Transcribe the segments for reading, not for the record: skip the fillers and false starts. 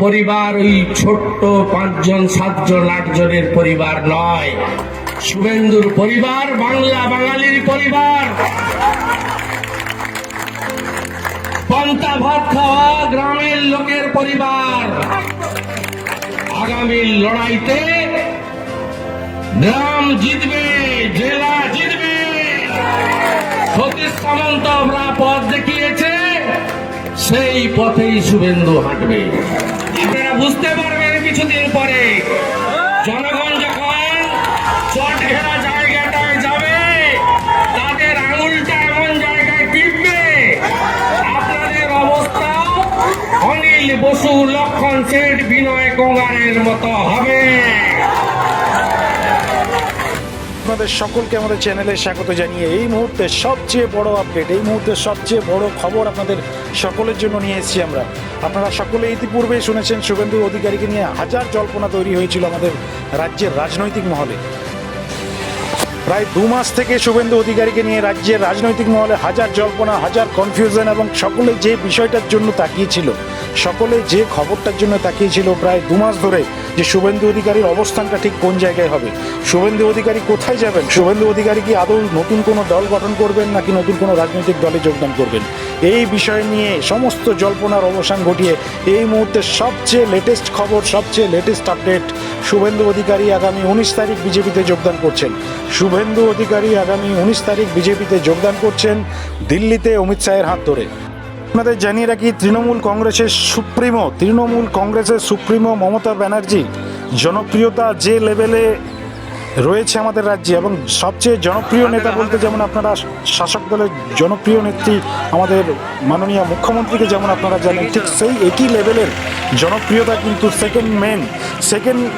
পরিবার ওই ছোট্ট 5 জন 7 জন 8 জনের পরিবার নয়। শুভেন্দুর পরিবার বাংলা বাঙালির পরিবার, পান্তা ভাত খাওয়া গ্রামের লোকের পরিবার। আগামী লড়াইতে গ্রাম জিতবে, জেলা জিতবে। সতীশ সামন্ত আমরা পথ দেখিয়েছে, সেই পথেই শুভেন্দু হাঁটবে। আপনারা বুঝতে পারবেন কিছুদিন পরে জনগণ যখন চট ঘেরা জায়গাটায় যাবে, তাদের আঙুলটা এমন জায়গায় টিপবে, আপনাদের অবস্থা অনিল বসু, লক্ষণ শেঠ, বিনয় কোঙ্গারের মতো হবে। আপনাদের সকলকে আমাদের চ্যানেলে স্বাগত জানিয়ে এই মুহূর্তে সবচেয়ে বড় আপডেট, এই মুহূর্তে সবচেয়ে বড় খবর আপনাদের সকলের জন্য নিয়ে এসেছি আমরা। আপনারা সকলে ইতিপূর্বেই শুনেছেন শুভেন্দু অধিকারীকে নিয়ে হাজার জল্পনা তৈরি হয়েছিল আমাদের রাজ্যের রাজনৈতিক মহলে। প্রায় 2 মাস থেকে শুভেন্দু অধিকারীকে নিয়ে রাজ্যের রাজনৈতিক মহলে হাজার জল্পনা, হাজার কনফিউশন, এবং সকলে যে বিষয়টার জন্য তাকিয়েছিল, সকলে যে খবরটার জন্য তাকিয়েছিল প্রায় 2 মাস ধরে, যে শুভেন্দু অধিকারীর অবস্থানটা ঠিক কোন জায়গায় হবে, শুভেন্দু অধিকারী কোথায় যাবেন, শুভেন্দু অধিকারী কি আদৌ নতুন কোনো দল গঠন করবেন নাকি নতুন কোনো রাজনৈতিক দলে যোগদান করবেন, এই বিষয় নিয়ে সমস্ত জল্পনার অবসান ঘটিয়ে এই মুহূর্তে সবচেয়ে লেটেস্ট খবর, সবচেয়ে লেটেস্ট আপডেট, শুভেন্দু অধিকারী আগামী 19 তারিখ বিজেপিতে যোগদান করছেন। শুভেন্দু অধিকারী আগামী 19 তারিখ বিজেপিতে যোগদান করছেন দিল্লিতে অমিত শাহের হাত ধরে। আপনাদের জানিয়ে রাখি, তৃণমূল কংগ্রেসের সুপ্রিমো মমতা ব্যানার্জি জনপ্রিয়তা যে লেভেলে রয়েছে আমাদের রাজ্যে, এবং সবচেয়ে জনপ্রিয় নেতা বলতে যেমন আপনারা শাসক দলের জনপ্রিয় নেত্রী আমাদের মাননীয় মুখ্যমন্ত্রীকে যেমন আপনারা জানেন, ঠিক সেই একই লেভেলের জনপ্রিয়তা কিন্তু সেকেন্ড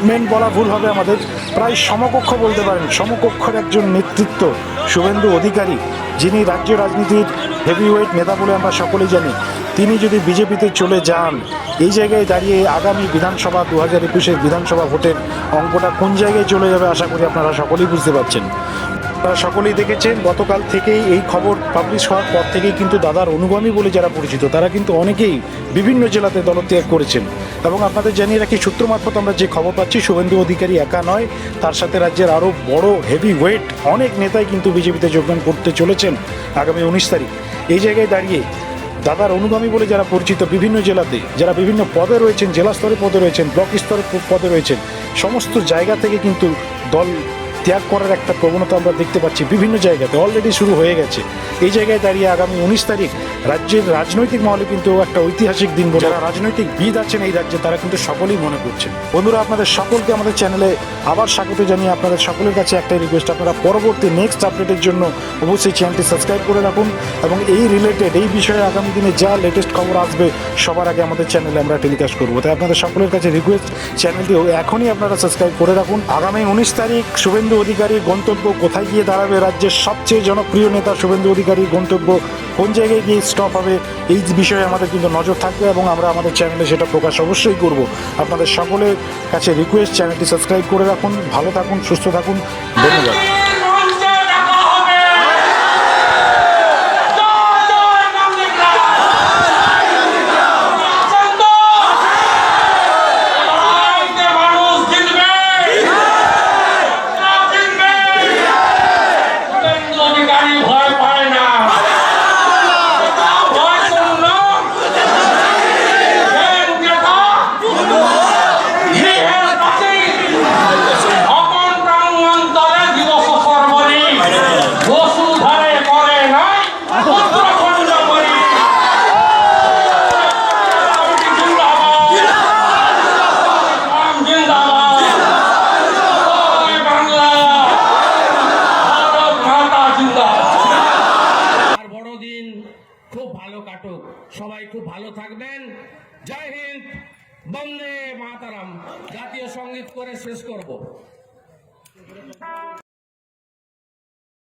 মেন বলা ভুল হবে আমাদের, প্রায় সমকক্ষ বলতে পারেন, সমকক্ষের একজন নেতৃত্ব শুভেন্দু অধিকারী, যিনি রাজ্য রাজনীতির হেভিওয়েট নেতা বলে আমরা সকলেই জানি। তিনি যদি বিজেপিতে চলে যান, এই জায়গায় দাঁড়িয়ে আগামী বিধানসভা 2021-এর বিধানসভা ভোটের অঙ্কটা কোন জায়গায় চলে যাবে আশা করি আপনারা সকলেই বুঝতে পারছেন। আপনারা সকলেই দেখেছেন, গতকাল থেকেই এই খবর পাবলিশ হওয়ার পর থেকেই কিন্তু দাদার অনুগামী বলে যারা পরিচিত, তারা কিন্তু অনেকেই বিভিন্ন জেলাতে দলত্যাগ করেছেন। এবং আপনাদের জানিয়ে রাখি, সূত্র মারফত আমরা যে খবর পাচ্ছি, শুভেন্দু অধিকারী একা নয়, তার সাথে রাজ্যের আরও বড় হেভি ওয়েট অনেক নেতাই কিন্তু বিজেপিতে যোগদান করতে চলেছেন আগামী 19 তারিখ। এই জায়গায় দাঁড়িয়ে দাদার অনুগামী বলে যারা পরিচিত বিভিন্ন জেলাতে, যারা বিভিন্ন পদে রয়েছেন, জেলা স্তরে পদে রয়েছেন, ব্লক স্তরে পদে রয়েছেন, সমস্ত জায়গা থেকে কিন্তু দল ত্যাগ করার একটা প্রবণতা আমরা দেখতে পাচ্ছি বিভিন্ন জায়গাতে, অলরেডি শুরু হয়ে গেছে। এই জায়গায় দাঁড়িয়ে আগামী 19 তারিখ রাজ্যের রাজনৈতিক মহলে কিন্তু একটা ঐতিহাসিক দিন বলে যারা রাজনৈতিক বিদ আছেন এই রাজ্যে, তারা কিন্তু সকলেই মনে করছেন। বন্ধুরা, আপনাদের সকলকে আমাদের চ্যানেলে আবার স্বাগত জানিয়ে আপনাদের সকলের কাছে একটাই রিকোয়েস্ট, আপনারা পরবর্তী নেক্সট আপডেটের জন্য অবশ্যই চ্যানেলটি সাবস্ক্রাইব করে রাখুন, এবং এই রিলেটেড এই বিষয়ে আগামী দিনে যা লেটেস্ট খবর আসবে সবার আগে আমাদের চ্যানেলে আমরা টেলিকাস্ট করবো। তাই আপনাদের সকলের কাছে রিকোয়েস্ট, চ্যানেলটি এখনই আপনারা সাবস্ক্রাইব করে রাখুন। আগামী 19 তারিখ শুভেন্দু অধিকারীর গন্তব্য কোথায় গিয়ে দাঁড়াবে, রাজ্যের সবচেয়ে জনপ্রিয় নেতা শুভেন্দু অধিকারীর গন্তব্য কোন জায়গায় গিয়ে স্টপ হবে, এই বিষয়ে আমাদের কিন্তু নজর থাকবে, এবং আমরা আমাদের চ্যানেলে সেটা প্রকাশ অবশ্যই করব। আপনাদের সকলের কাছে রিকোয়েস্ট, চ্যানেলটি সাবস্ক্রাইব করে রাখুন। ভালো থাকুন, সুস্থ থাকুন, ধন্যবাদ। খুব ভালো কাটুক, সবাই খুব ভালো থাকবেন। জয় হিন্দ, বন্দে মাতারাম। জাতীয় সঙ্গীত করে শেষ করব।